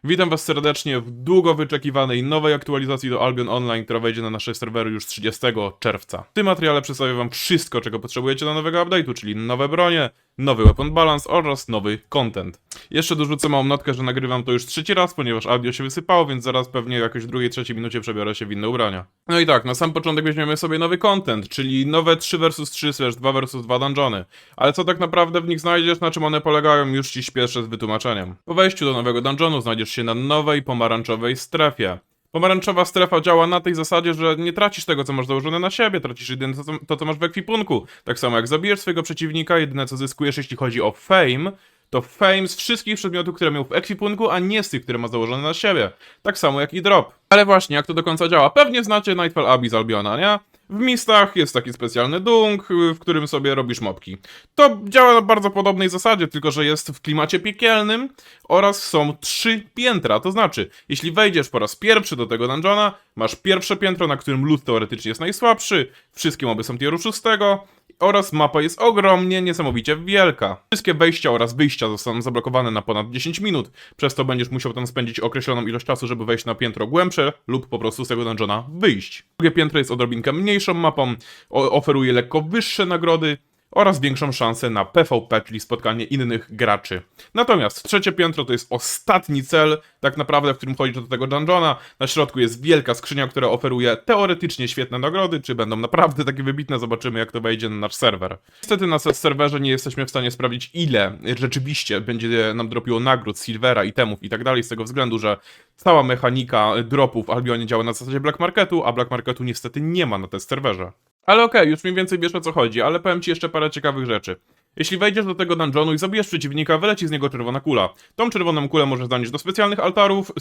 Witam was serdecznie w długo wyczekiwanej nowej aktualizacji do Albion Online, która wejdzie na nasze serwery już 30 czerwca. W tym materiale przedstawię wam wszystko, czego potrzebujecie do nowego update'u, czyli nowe bronie, nowy weapon balance oraz nowy content. Jeszcze dorzucę małą notkę, że nagrywam to już trzeci raz, ponieważ audio się wysypało, więc zaraz pewnie w jakiejś drugiej, trzeciej minucie przebiorę się w inne ubrania. No i tak, na sam początek weźmiemy sobie nowy content, czyli nowe 3 vs 3 / 2 vs 2 dungeony. Ale co tak naprawdę w nich znajdziesz, na czym one polegają, już ci śpieszę z wytłumaczeniem. Po wejściu do nowego dungeonu znajdziesz się na nowej pomarańczowej strefie. Pomarańczowa strefa działa na tej zasadzie, że nie tracisz tego, co masz założone na siebie, tracisz jedynie to, co masz w ekwipunku. Tak samo jak zabijesz swojego przeciwnika, jedyne co zyskujesz, jeśli chodzi o fame, to fame z wszystkich przedmiotów, które miał w ekwipunku, a nie z tych, które ma założone na siebie. Tak samo jak i drop. Ale właśnie, jak to do końca działa? Pewnie znacie Nightfall Abbey z Albiona, nie? W mistach jest taki specjalny dung, w którym sobie robisz mopki. To działa na bardzo podobnej zasadzie, tylko że jest w klimacie piekielnym oraz są 3 piętra. To znaczy, jeśli wejdziesz po raz pierwszy do tego dungeona, masz pierwsze piętro, na którym lód teoretycznie jest najsłabszy, wszystkie moby są tieru 6 oraz mapa jest ogromnie, niesamowicie wielka. Wszystkie wejścia oraz wyjścia zostaną zablokowane na ponad 10 minut, przez to będziesz musiał tam spędzić określoną ilość czasu, żeby wejść na piętro głębsze lub po prostu z tego dungeona wyjść. Drugie piętro jest odrobinkę mniejszą mapą, oferuje lekko wyższe nagrody oraz większą szansę na PvP, czyli spotkanie innych graczy. Natomiast trzecie piętro to jest ostatni cel, tak naprawdę, w którym wchodzisz do tego dungeona. Na środku jest wielka skrzynia, która oferuje teoretycznie świetne nagrody. Czy będą naprawdę takie wybitne? Zobaczymy, jak to wejdzie na nasz serwer. Niestety na serwerze nie jesteśmy w stanie sprawdzić, ile rzeczywiście będzie nam dropiło nagród, silvera, itemów i tak dalej, z tego względu, że cała mechanika dropów w Albionie działa na zasadzie Black Marketu, a Black Marketu niestety nie ma na tym serwerze. Ale okej, już mniej więcej wiesz, o co chodzi, ale powiem ci jeszcze parę ciekawych rzeczy. Jeśli wejdziesz do tego dungeonu i zabijesz przeciwnika, wyleci z niego czerwona kula. Tą czerwoną kulę możesz zanieść do specjalnych altarów,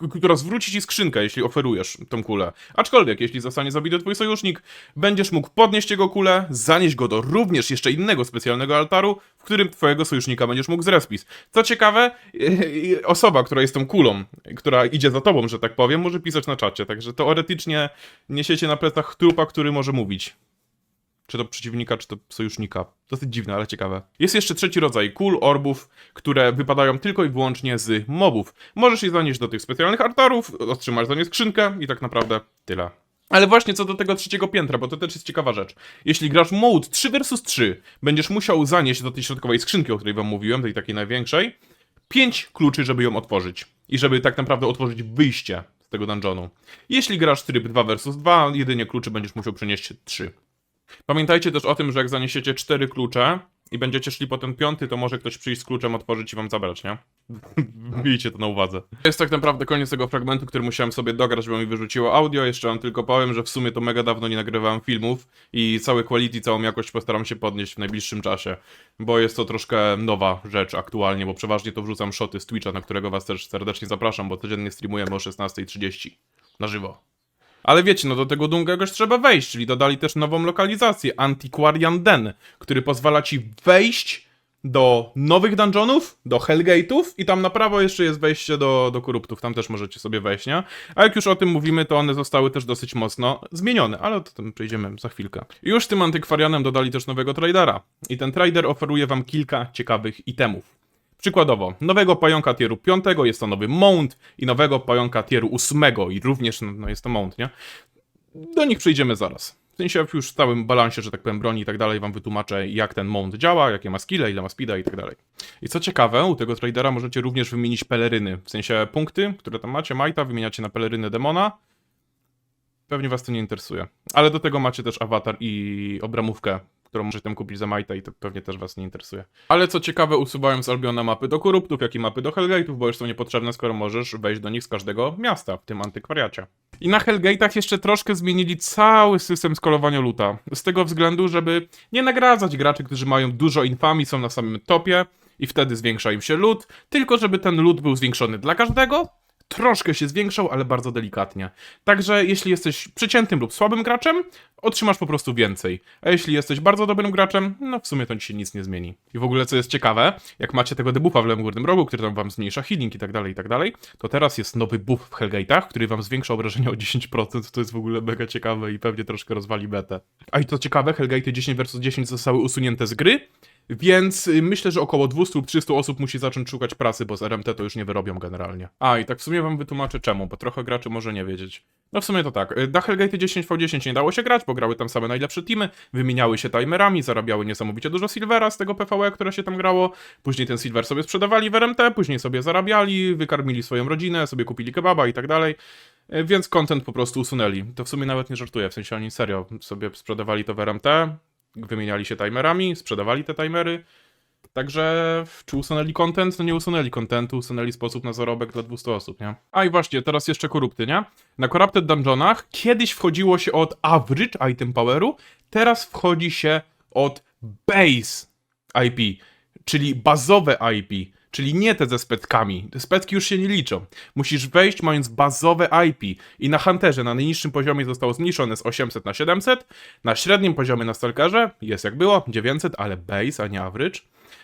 która zwróci ci skrzynkę, jeśli oferujesz tą kulę. Aczkolwiek, jeśli zostanie zabity twój sojusznik, będziesz mógł podnieść jego kulę, zanieść go do również jeszcze innego specjalnego altaru, w którym twojego sojusznika będziesz mógł zrespić. Co ciekawe, osoba, która jest tą kulą, która idzie za tobą, że tak powiem, może pisać na czacie, także teoretycznie niesiecie na plecach trupa, który może mówić. Czy to przeciwnika, czy to sojusznika. Dosyć dziwne, ale ciekawe. Jest jeszcze trzeci rodzaj kul, orbów, które wypadają tylko i wyłącznie z mobów. Możesz je zanieść do tych specjalnych altarów, otrzymasz za nie skrzynkę i tak naprawdę tyle. Ale właśnie co do tego trzeciego piętra, bo to też jest ciekawa rzecz. Jeśli grasz mode 3 vs 3, będziesz musiał zanieść do tej środkowej skrzynki, o której wam mówiłem, tej takiej największej, 5 kluczy, żeby ją otworzyć. I żeby tak naprawdę otworzyć wyjście z tego dungeonu. Jeśli grasz tryb 2 vs 2, jedynie kluczy będziesz musiał przenieść 3. Pamiętajcie też o tym, że jak zaniesiecie 4 klucze i będziecie szli po ten 5, to może ktoś przyjść z kluczem, otworzyć i wam zabrać, nie? Miejcie to na uwadze. To jest tak naprawdę koniec tego fragmentu, który musiałem sobie dograć, bo mi wyrzuciło audio. Jeszcze wam tylko powiem, że w sumie to mega dawno nie nagrywałem filmów i całe quality, całą jakość postaram się podnieść w najbliższym czasie, bo jest to troszkę nowa rzecz aktualnie, bo przeważnie to wrzucam shoty z Twitcha, na którego was też serdecznie zapraszam, bo codziennie streamujemy o 16:30 na żywo. Ale wiecie, no do tego dunga jakoś trzeba wejść, czyli dodali też nową lokalizację, Antiquarian Den, który pozwala ci wejść do nowych dungeonów, do Hellgate'ów i tam na prawo jeszcze jest wejście do koruptów, tam też możecie sobie wejść, nie? A jak już o tym mówimy, to one zostały też dosyć mocno zmienione, ale o tym przejdziemy za chwilkę. I już tym Antykwarianem dodali też nowego tradera i ten trader oferuje wam kilka ciekawych itemów. Przykładowo, nowego pająka tieru 5, jest to nowy mount i nowego pająka tieru 8 i również no jest to mount, nie? Do nich przejdziemy zaraz. W sensie już w całym balansie, że tak powiem, broni i tak dalej wam wytłumaczę, jak ten mount działa, jakie ma skille, ile ma speeda i tak dalej. I co ciekawe, u tego tradera możecie również wymienić peleryny, w sensie punkty, które tam macie, majta, wymieniacie na peleryny demona. Pewnie was to nie interesuje. Ale do tego macie też awatar i obramówkę, którą możecie tam kupić za majta i to pewnie też was nie interesuje. Ale co ciekawe, usuwają z Albiona mapy do koruptów, jak i mapy do Hellgate'ów, bo już są niepotrzebne, skoro możesz wejść do nich z każdego miasta w tym antykwariacie. I na Hellgate'ach jeszcze troszkę zmienili cały system skalowania loota. Z tego względu, żeby nie nagradzać graczy, którzy mają dużo infami, są na samym topie i wtedy zwiększa im się loot, tylko żeby ten loot był zwiększony dla każdego, troszkę się zwiększał, ale bardzo delikatnie. Także jeśli jesteś przeciętnym lub słabym graczem, otrzymasz po prostu więcej. A jeśli jesteś bardzo dobrym graczem, no w sumie to ci się nic nie zmieni. I w ogóle co jest ciekawe, jak macie tego debuffa w lewym górnym rogu, który tam wam zmniejsza healing i tak dalej, to teraz jest nowy buff w Hellgate'ach, który wam zwiększa obrażenia o 10%, to jest w ogóle mega ciekawe i pewnie troszkę rozwali betę. A i to ciekawe, Hellgate'y 10 vs 10 zostały usunięte z gry, Więc myślę, że około 200 lub 300 osób musi zacząć szukać pracy, bo z RMT to już nie wyrobią generalnie. A, i tak w sumie wam wytłumaczę czemu, bo trochę graczy może nie wiedzieć. No w sumie to tak, na Hellgate 10v10 nie dało się grać, bo grały tam same najlepsze teamy, wymieniały się timerami, zarabiały niesamowicie dużo silvera z tego PvE, które się tam grało, później ten silver sobie sprzedawali w RMT, później sobie zarabiali, wykarmili swoją rodzinę, sobie kupili kebaba i tak dalej. Więc content po prostu usunęli. To w sumie nawet nie żartuję, w sensie oni serio sobie sprzedawali to w RMT, wymieniali się timerami, sprzedawali te timery. Także czy usunęli content? No nie usunęli contentu, usunęli sposób na zarobek dla 200 osób, nie? A i właśnie, teraz jeszcze korupty, nie? Na Corrupted Dungeonach kiedyś wchodziło się od average item poweru, teraz wchodzi się od base IP, czyli bazowe IP. Czyli nie te ze speckami. Te specki już się nie liczą. Musisz wejść mając bazowe IP. I na Hunterze na najniższym poziomie zostało zmniejszone z 800 na 700. Na średnim poziomie na Stalkerze jest jak było, 900, ale base, a nie average.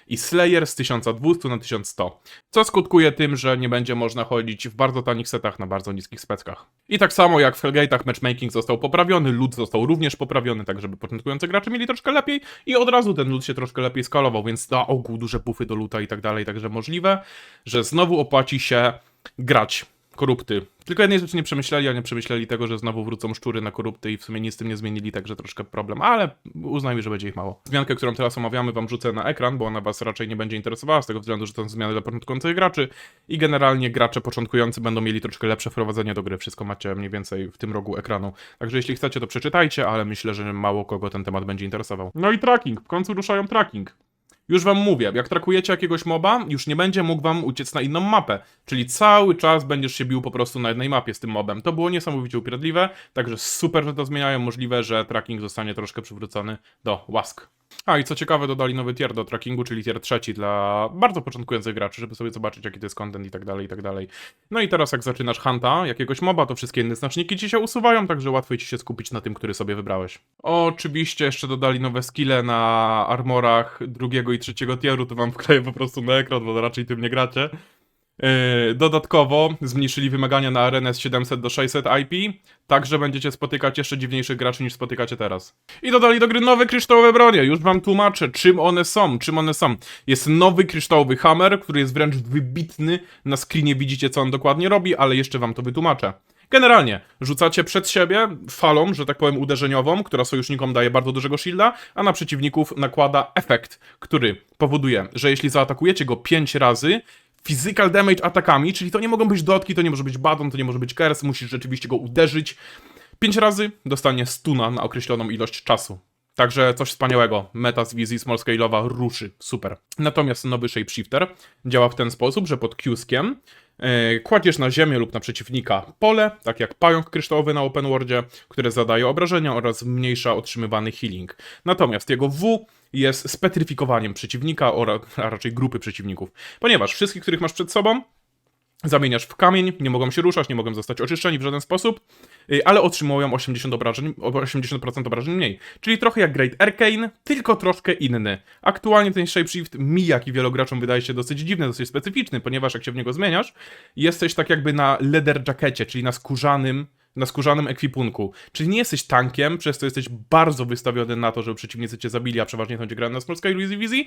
I Slayer z 1200 na 1100. Co skutkuje tym, że nie będzie można chodzić w bardzo tanich setach na bardzo niskich speckach. I tak samo jak w Hellgate'ach matchmaking został poprawiony, loot został również poprawiony, tak żeby początkujący gracze mieli troszkę lepiej i od razu ten loot się troszkę lepiej skalował, więc na ogół duże buffy do loota i tak dalej, także możliwe, że znowu opłaci się grać korupty. Tylko jednej rzeczy nie przemyśleli, a nie przemyśleli tego, że znowu wrócą szczury na korupty i w sumie nic z tym nie zmienili, także troszkę problem, ale uznajmy, że będzie ich mało. Zmiankę, którą teraz omawiamy, wam rzucę na ekran, bo ona was raczej nie będzie interesowała, z tego względu, że to są zmiany dla początkujących graczy i generalnie gracze początkujący będą mieli troszkę lepsze wprowadzenie do gry. Wszystko macie mniej więcej w tym rogu ekranu. Także jeśli chcecie, to przeczytajcie, ale myślę, że mało kogo ten temat będzie interesował. No i tracking, w końcu ruszają tracking. Już wam mówię, jak trakujecie jakiegoś moba, już nie będzie mógł wam uciec na inną mapę. Czyli cały czas będziesz się bił po prostu na jednej mapie z tym mobem. To było niesamowicie upierdliwe, także super, że to zmieniają. Możliwe, że tracking zostanie troszkę przywrócony do łask. A i co ciekawe, dodali nowy tier do trackingu, czyli tier 3 dla bardzo początkujących graczy, żeby sobie zobaczyć, jaki to jest content i tak dalej, i tak dalej. No i teraz jak zaczynasz hunta jakiegoś moba, to wszystkie inne znaczniki ci się usuwają, także łatwiej ci się skupić na tym, który sobie wybrałeś. Oczywiście jeszcze dodali nowe skille na armorach drugiego i trzeciego tieru, to wam wkleję po prostu na ekran, bo raczej tym nie gracie. Dodatkowo zmniejszyli wymagania na arenę z 700 do 600 IP, tak że będziecie spotykać jeszcze dziwniejszych graczy niż spotykacie teraz. I dodali do gry nowe kryształowe bronie, już wam tłumaczę czym one są. Jest nowy kryształowy hammer, który jest wręcz wybitny, na screenie widzicie co on dokładnie robi, ale jeszcze wam to wytłumaczę. Generalnie, rzucacie przed siebie falą, że tak powiem uderzeniową, która sojusznikom daje bardzo dużego shielda, a na przeciwników nakłada efekt, który powoduje, że jeśli zaatakujecie go 5 razy, physical damage atakami, czyli to nie mogą być dotki, to nie może być baton, to nie może być curse, musisz rzeczywiście go uderzyć. 5 razy dostanie stuna na określoną ilość czasu. Także coś wspaniałego. Meta z wizji small scale'owa ruszy. Super. Natomiast nowy shapeshifter działa w ten sposób, że pod Q-skiem kładziesz na ziemię lub na przeciwnika pole, tak jak pająk kryształowy na open worldzie, które zadaje obrażenia oraz zmniejsza otrzymywany healing. Natomiast jego W jest spetryfikowaniem przeciwnika, a raczej grupy przeciwników. Ponieważ wszystkich, których masz przed sobą, zamieniasz w kamień, nie mogą się ruszać, nie mogą zostać oczyszczeni w żaden sposób, ale otrzymują 80% obrażeń mniej. Czyli trochę jak Great Arcane, tylko troszkę inny. Aktualnie ten shapeshift mi, jak i wielu graczom wydaje się dosyć dziwny, dosyć specyficzny, ponieważ jak się w niego zmieniasz, jesteś tak jakby na leather jackecie, czyli na skórzanym ekwipunku. Czyli nie jesteś tankiem, przez to jesteś bardzo wystawiony na to, żeby przeciwnicy cię zabili, a przeważnie to będzie grane na small scale easy wizzy.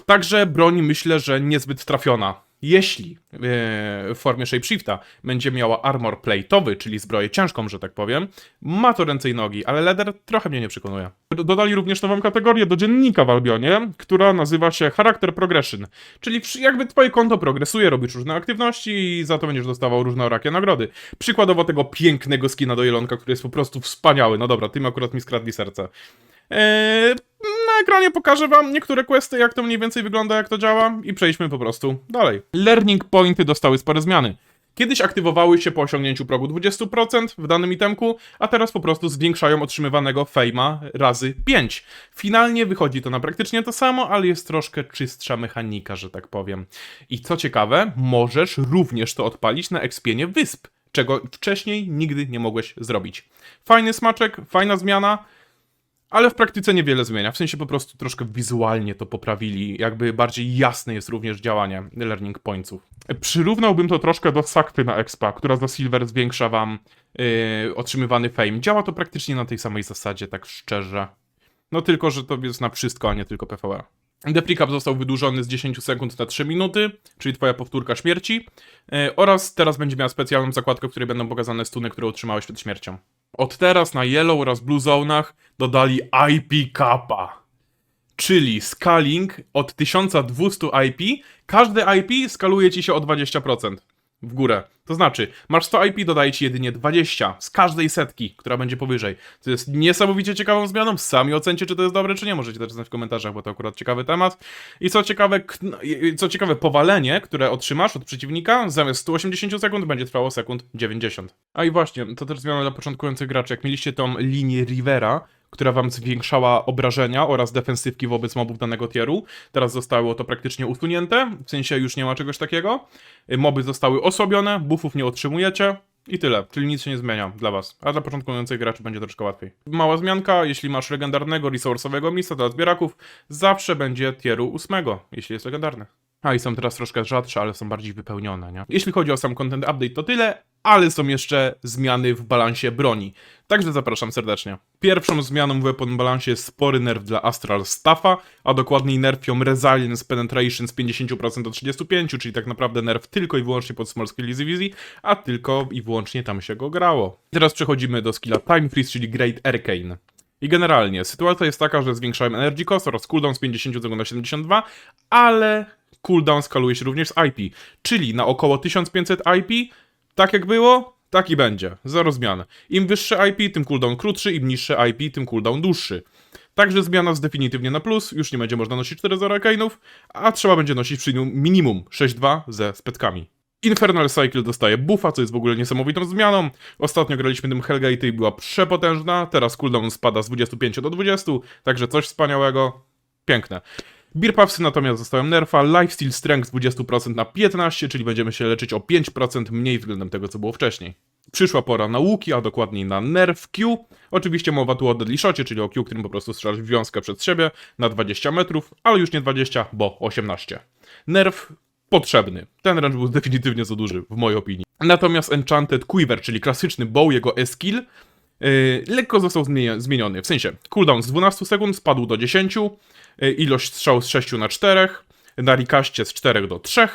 Także broń myślę, że niezbyt trafiona. Jeśli w formie shapeshifta będzie miała armor plate'owy, czyli zbroję ciężką, że tak powiem, ma to ręce i nogi, ale leather trochę mnie nie przekonuje. Dodali również nową kategorię do dziennika w Albionie, która nazywa się Character Progression, czyli jakby twoje konto progresuje, robisz różne aktywności i za to będziesz dostawał różnorakie nagrody. Przykładowo tego pięknego skina do Jelonka, który jest po prostu wspaniały. No dobra, tym akurat mi skradli serce. Na ekranie pokażę wam niektóre questy, jak to mniej więcej wygląda, jak to działa i przejdźmy po prostu dalej. Learning pointy dostały spore zmiany. Kiedyś aktywowały się po osiągnięciu progu 20% w danym itemku, a teraz po prostu zwiększają otrzymywanego fejma razy 5. Finalnie wychodzi to na praktycznie to samo, ale jest troszkę czystsza mechanika, że tak powiem. I co ciekawe, możesz również to odpalić na expienie wysp, czego wcześniej nigdy nie mogłeś zrobić. Fajny smaczek, fajna zmiana, ale w praktyce niewiele zmienia, w sensie po prostu troszkę wizualnie to poprawili, jakby bardziej jasne jest również działanie learning pointsów. Przyrównałbym to troszkę do sakwy na expa, która za silver zwiększa wam otrzymywany fame. Działa to praktycznie na tej samej zasadzie, tak szczerze. No tylko, że to jest na wszystko, a nie tylko PvE. Deprecap został wydłużony z 10 sekund na 3 minuty, czyli twoja powtórka śmierci. Oraz teraz będzie miała specjalną zakładkę, w której będą pokazane stuny, które otrzymałeś przed śmiercią. Od teraz na Yellow oraz Blue Zone'ach dodali IP Kappa. Czyli scaling od 1200 IP, każde IP skaluje ci się o 20% w górę. To znaczy, masz 100 IP, dodaje ci jedynie 20 z każdej setki, która będzie powyżej. To jest niesamowicie ciekawą zmianą. Sami ocencie, czy to jest dobre, czy nie. Możecie też znać w komentarzach, bo to akurat ciekawy temat. I co ciekawe, powalenie, które otrzymasz od przeciwnika, zamiast 180 sekund będzie trwało sekund 90. A i właśnie, to też zmiana dla początkujących graczy. Jak mieliście tą linię Rivera, która wam zwiększała obrażenia oraz defensywki wobec mobów danego tieru. Teraz zostało to praktycznie usunięte, w sensie już nie ma czegoś takiego. Moby zostały osłabione, buffów nie otrzymujecie i tyle, czyli nic się nie zmienia dla was. A dla początkujących graczy będzie troszkę łatwiej. Mała zmianka, jeśli masz legendarnego, resource'owego misa dla zbieraków, zawsze będzie tieru 8, jeśli jest legendarny. A i są teraz troszkę rzadsze, ale są bardziej wypełnione, nie? Jeśli chodzi o sam content update, to tyle, ale są jeszcze zmiany w balansie broni. Także zapraszam serdecznie. Pierwszą zmianą w weapon balansie jest spory nerf dla Astral Staffa, a dokładniej nerfią Resilience Penetration z 50% do 35%, czyli tak naprawdę nerf tylko i wyłącznie pod Small Scale Easy Wheezy, a tylko i wyłącznie tam się go grało. Teraz przechodzimy do skilla Time Freeze, czyli Great Arcane. I generalnie sytuacja jest taka, że zwiększałem Energy Cost oraz cooldown z 50 na 72, ale cooldown skaluje się również z IP, czyli na około 1500 IP, tak jak było, tak i będzie, zero zmian. Im wyższe IP, tym cooldown krótszy, im niższe IP, tym cooldown dłuższy. Także zmiana jest definitywnie na plus, już nie będzie można nosić 4-0 arcane'ów, a trzeba będzie nosić przy minimum 6-2 ze speckami. Infernal Cycle dostaje buffa, co jest w ogóle niesamowitą zmianą. Ostatnio graliśmy tym Hellgate i była przepotężna, teraz cooldown spada z 25 do 20, także coś wspaniałego, piękne. Beer Puffsy natomiast dostają nerfa, Lifesteal Strength z 20% na 15%, czyli będziemy się leczyć o 5% mniej względem tego, co było wcześniej. Przyszła pora na łuki, a dokładniej na nerf Q. Oczywiście mowa tu o deadly shocie, czyli o Q, którym po prostu strzelasz w wiązkę przed siebie na 20 metrów, ale już nie 20, bo 18. Nerf potrzebny. Ten range był definitywnie za duży, w mojej opinii. Natomiast Enchanted Quiver, czyli klasyczny bow, jego E-skill, lekko został zmieniony. W sensie, cooldown z 12 sekund spadł do 10, ilość strzał z 6 na 4, na rikaście z 4 do 3,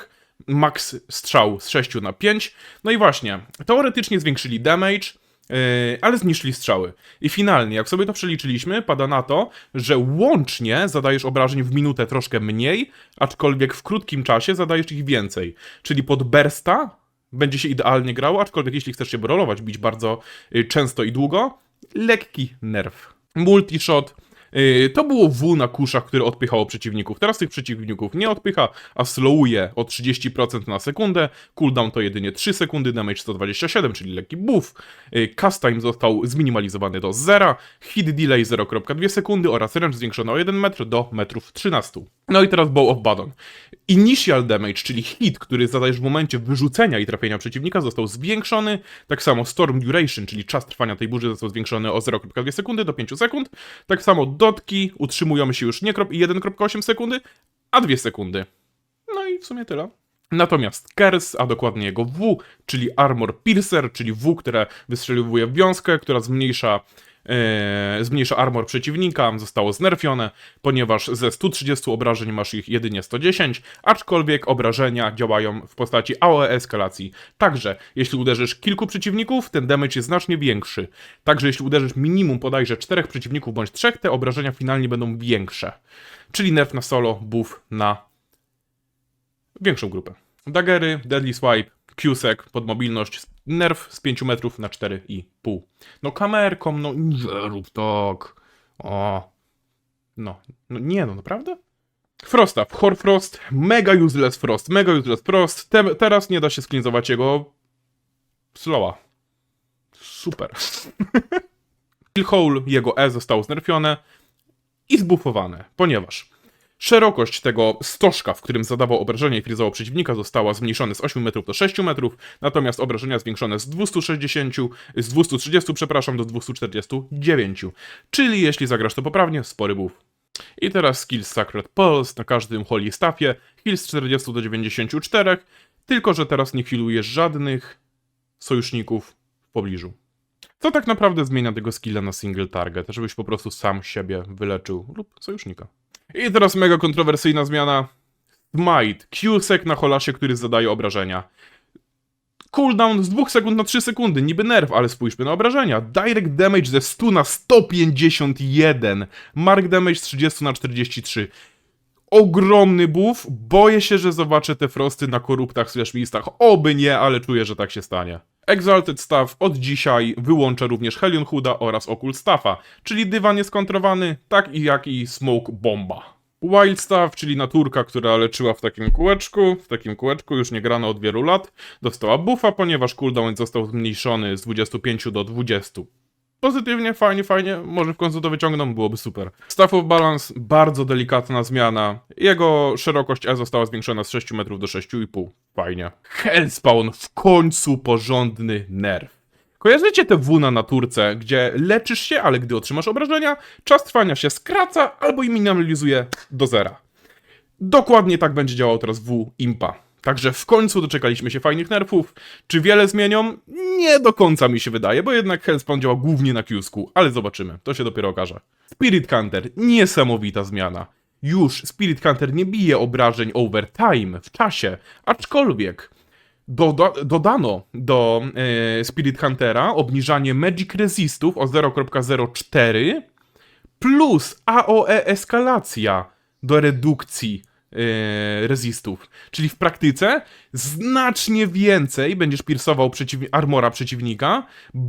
max strzał z 6 na 5. No i właśnie, teoretycznie zwiększyli damage, ale zniszczyli strzały. I finalnie, jak sobie to przeliczyliśmy, pada na to, że łącznie zadajesz obrażeń w minutę troszkę mniej, aczkolwiek w krótkim czasie zadajesz ich więcej. Czyli pod bursta będzie się idealnie grało, aczkolwiek jeśli chcesz się brolować, bić bardzo często i długo, lekki nerf. Multishot. To było W na kuszach, które odpychało przeciwników. Teraz tych przeciwników nie odpycha, a slowuje o 30% na sekundę. Cooldown to jedynie 3 sekundy, damage 127, czyli lekki buff. Cast time został zminimalizowany do 0, hit delay 0,2 sekundy oraz range zwiększony o 1 metr do metrów 13. No i teraz Bow of Badon. Initial damage, czyli hit, który zadajesz w momencie wyrzucenia i trafienia przeciwnika, został zwiększony. Tak samo Storm Duration, czyli czas trwania tej burzy, został zwiększony o 0,2 sekundy do 5 sekund. Tak samo dotki utrzymują się już nie 1,8 sekundy, a 2 sekundy. No i w sumie tyle. Natomiast Curse, a dokładnie jego W, czyli Armor Piercer, czyli W, które wystrzeliwuje wiązkę, która zmniejsza armor przeciwnika, zostało znerfione, ponieważ ze 130 obrażeń masz ich jedynie 110, aczkolwiek obrażenia działają w postaci AOE eskalacji. Także, jeśli uderzysz kilku przeciwników, ten damage jest znacznie większy. Także, jeśli uderzysz minimum bodajże 4 przeciwników bądź 3, te obrażenia finalnie będą większe. Czyli nerf na solo, buff na większą grupę. Daggery, Deadly Swipe, Q-sec pod mobilność, nerf z 5 metrów na 4,5. No kamerką, no nie rób tak. O. No nie, no naprawdę? Frostaf, Horfrost, mega useless Frost. Teraz nie da się sklinzować jego slowa. Super. Killhole, jego E zostało znerfione i zbuffowane, ponieważ szerokość tego stożka, w którym zadawał obrażenia i frizował przeciwnika, została zmniejszona z 8 metrów do 6 metrów, natomiast obrażenia zwiększone z 230, przepraszam, do 249. Czyli jeśli zagrasz to poprawnie, spory buff. I teraz skill Sacred Pulse na każdym Holy Staffie, heal z 40 do 94, tylko że teraz nie healujesz żadnych sojuszników w pobliżu. To tak naprawdę zmienia tego skilla na single target, żebyś po prostu sam siebie wyleczył lub sojusznika. I teraz mega kontrowersyjna zmiana. Smite. Q-sec na holasie, który zadaje obrażenia. Cooldown z 2 sekund na 3 sekundy. Niby nerf, ale spójrzmy na obrażenia. Direct damage ze 100 na 151. Mark damage z 30 na 43. Ogromny buff. Boję się, że zobaczę te frosty na koruptach / mistach. Oby nie, ale czuję, że tak się stanie. Exalted Staff od dzisiaj wyłącza również Hellion Hooda oraz Occult Staffa, czyli dywan jest kontrowany, tak jak i Smoke Bomba. Wild Staff, czyli naturka, która leczyła w takim kółeczku, już nie grano od wielu lat, dostała buffa, ponieważ cooldown został zmniejszony z 25 do 20. Pozytywnie, fajnie, może w końcu to wyciągną, byłoby super. Staff of Balance, bardzo delikatna zmiana. Jego szerokość E została zwiększona z 6 metrów do 6,5. Fajnie. Hellspawn, w końcu porządny nerf. Kojarzycie te W na naturce, gdzie leczysz się, ale gdy otrzymasz obrażenia, czas trwania się skraca albo i minimalizuje do zera. Dokładnie tak będzie działał teraz W Impa. Także w końcu doczekaliśmy się fajnych nerfów. Czy wiele zmienią? Nie do końca mi się wydaje, bo jednak Hellspawn działa głównie na Q-sku, ale zobaczymy, to się dopiero okaże. Spirit Counter, niesamowita zmiana. Już Spirit Counter nie bije obrażeń over time, w czasie, aczkolwiek dodano do Spirit Huntera obniżanie Magic Resistów o 0,04 plus AOE eskalacja do redukcji resistów. Czyli w praktyce znacznie więcej będziesz piersował armora przeciwnika,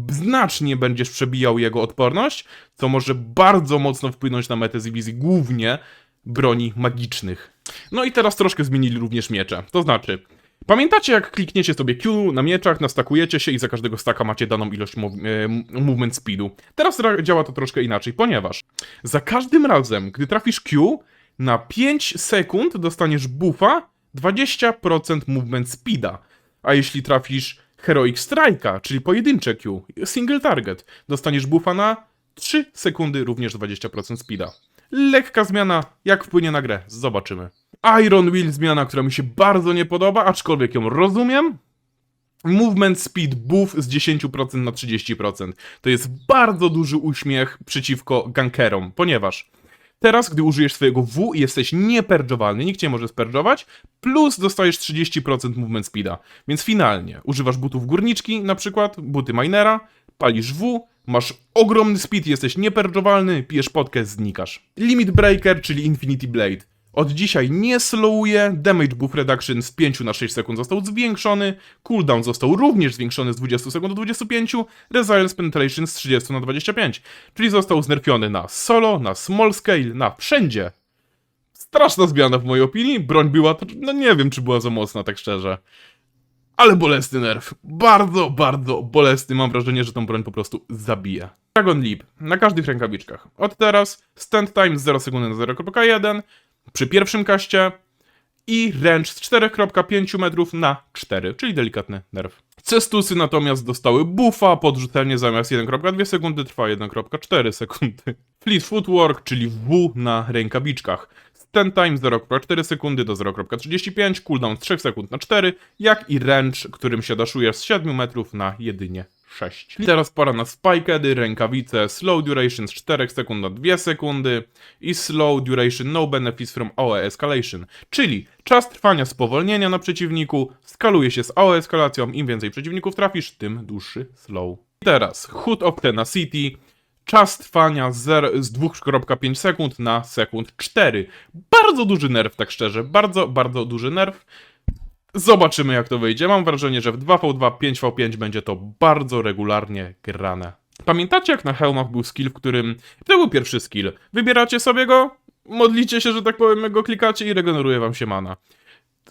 znacznie będziesz przebijał jego odporność, co może bardzo mocno wpłynąć na metę z Eevee, głównie broni magicznych. No i teraz troszkę zmienili również miecze. To znaczy, pamiętacie, jak klikniecie sobie Q na mieczach, nastakujecie się i za każdego staka macie daną ilość movement speedu. Teraz działa to troszkę inaczej, ponieważ za każdym razem, gdy trafisz Q, na 5 sekund dostaniesz buffa 20% movement speeda. A jeśli trafisz Heroic Strike'a, czyli pojedyncze Q, single target, dostaniesz buffa na 3 sekundy, również 20% speeda. Lekka zmiana, jak wpłynie na grę, zobaczymy. Iron Will, zmiana, która mi się bardzo nie podoba, aczkolwiek ją rozumiem. Movement speed buff z 10% na 30%. To jest bardzo duży uśmiech przeciwko gankerom, ponieważ teraz, gdy użyjesz swojego W i jesteś nieperdżowalny, nikt cię może sperdżować, plus dostajesz 30% movement speeda. Więc finalnie używasz butów górniczki, na przykład buty minera, palisz W, masz ogromny speed, jesteś nieperdżowalny, pijesz potkę, znikasz. Limit Breaker, czyli Infinity Blade. Od dzisiaj nie slowuje, damage buff reduction z 5 na 6 sekund został zwiększony, cooldown został również zwiększony z 20 sekund do 25, resilience penetration z 30 na 25, czyli został znerfiony na solo, na small scale, na wszędzie. Straszna zmiana w mojej opinii, broń była, no nie wiem czy była za mocna, tak szczerze. Ale bolesny nerf, bardzo bolesny, mam wrażenie, że tą broń po prostu zabije. Dragon Leap, na każdych rękawiczkach. Od teraz stand time z 0 sekundy na 0,1, przy pierwszym kaście i range z 4,5 metrów na 4, czyli delikatny nerf. Cestusy natomiast dostały buffa, podrzucenie zamiast 1,2 sekundy trwa 1,4 sekundy. Fleet Footwork, czyli W na rękawiczkach. Stand time z 0,4 sekundy do 0,35, cooldown z 3 sekund na 4, jak i range, którym się daszujesz z 7 metrów na jedynie 6. I teraz pora na spikedy, rękawice, slow duration z 4 sekund na 2 sekundy i slow duration no benefits from AOE escalation, czyli czas trwania spowolnienia na przeciwniku skaluje się z AOE eskalacją, im więcej przeciwników trafisz, tym dłuższy slow. I teraz Hood of Tenacity, czas trwania z 2,5 sekund na sekund 4. Bardzo duży nerf, tak szczerze, bardzo duży nerf. Zobaczymy jak to wyjdzie. Mam wrażenie, że w 2v2, 5v5 będzie to bardzo regularnie grane. Pamiętacie jak na hełmach był skill, w którym... To był pierwszy skill. Wybieracie sobie go, modlicie się, że tak powiem, go klikacie i regeneruje wam się mana.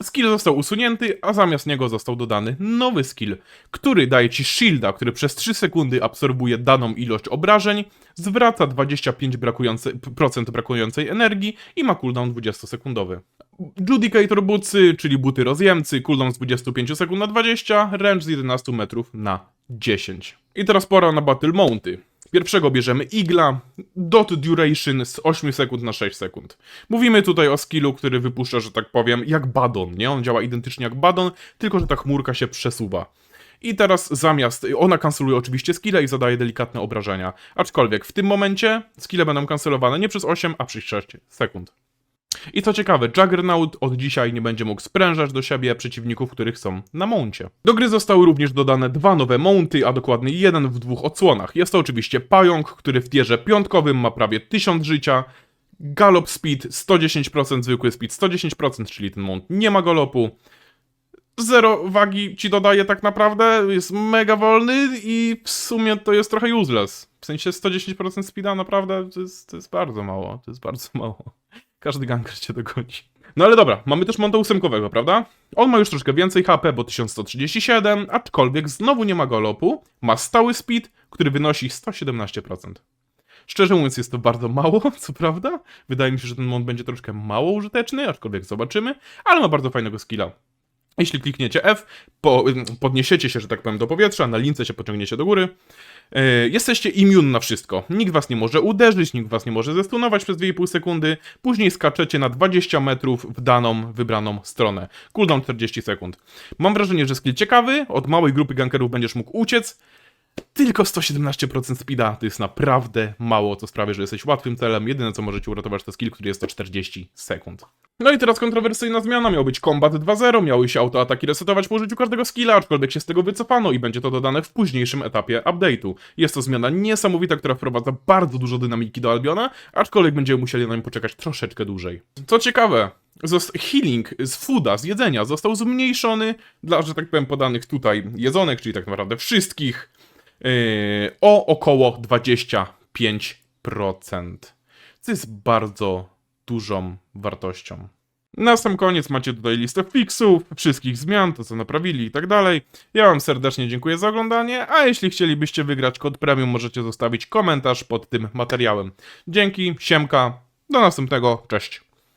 Skill został usunięty, a zamiast niego został dodany nowy skill, który daje ci shielda, który przez 3 sekundy absorbuje daną ilość obrażeń, zwraca 25% brakującej energii i ma cooldown 20-sekundowy. Judicator Bootsy, czyli buty rozjemcy, cooldown z 25 sekund na 20, range z 11 metrów na 10. I teraz pora na Battle Mounty. Pierwszego bierzemy Igla, dot duration z 8 sekund na 6 sekund. Mówimy tutaj o skillu, który wypuszcza, że tak powiem, jak Badon, nie? On działa identycznie jak Badon, tylko że ta chmurka się przesuwa. I teraz ona kanceluje oczywiście skille i zadaje delikatne obrażenia. Aczkolwiek w tym momencie skille będą kancelowane nie przez 8, a przez 6 sekund. I co ciekawe, Juggernaut od dzisiaj nie będzie mógł sprężać do siebie przeciwników, których są na mouncie. Do gry zostały również dodane 2 nowe mounty, a dokładnie jeden w 2 odsłonach. Jest to oczywiście pająk, który w tierze piątkowym ma prawie 1000 życia, Gallop Speed 110%, zwykły Speed 110%, czyli ten mount nie ma galopu. 0 wagi ci dodaje tak naprawdę, jest mega wolny i w sumie to jest trochę useless. W sensie 110% speeda naprawdę to jest bardzo mało, to jest bardzo mało. Każdy ganker cię dogoni. No ale dobra, mamy też monta 8, prawda? On ma już troszkę więcej HP, bo 1137, aczkolwiek znowu nie ma galopu, ma stały speed, który wynosi 117%. Szczerze mówiąc jest to bardzo mało, co prawda. Wydaje mi się, że ten mont będzie troszkę mało użyteczny, aczkolwiek zobaczymy, ale ma bardzo fajnego skilla. Jeśli klikniecie F, podniesiecie się, że tak powiem, do powietrza, na lince się pociągniecie do góry, jesteście immun na wszystko. Nikt was nie może uderzyć, nikt was nie może zestunować przez 2,5 sekundy, później skaczecie na 20 metrów w daną, wybraną stronę. Cooldown 40 sekund. Mam wrażenie, że skill ciekawy, od małej grupy gankerów będziesz mógł uciec, tylko 117% speeda to jest naprawdę mało, co sprawia, że jesteś łatwym celem. Jedyne co możecie uratować to skill, który jest to 40 sekund. No i teraz kontrowersyjna zmiana, miał być Combat 2.0, miały się autoataki resetować po użyciu każdego skilla, aczkolwiek się z tego wycofano i będzie to dodane w późniejszym etapie update'u. Jest to zmiana niesamowita, która wprowadza bardzo dużo dynamiki do Albiona, aczkolwiek będziemy musieli na nią poczekać troszeczkę dłużej. Co ciekawe, healing z fooda, z jedzenia został zmniejszony dla, że tak powiem, podanych tutaj jedzonek, czyli tak naprawdę wszystkich, o około 25%. Co jest bardzo dużą wartością. Na sam koniec macie tutaj listę fixów, wszystkich zmian, to co naprawili i tak dalej. Ja wam serdecznie dziękuję za oglądanie, a jeśli chcielibyście wygrać kod premium, możecie zostawić komentarz pod tym materiałem. Dzięki, siemka, do następnego, cześć.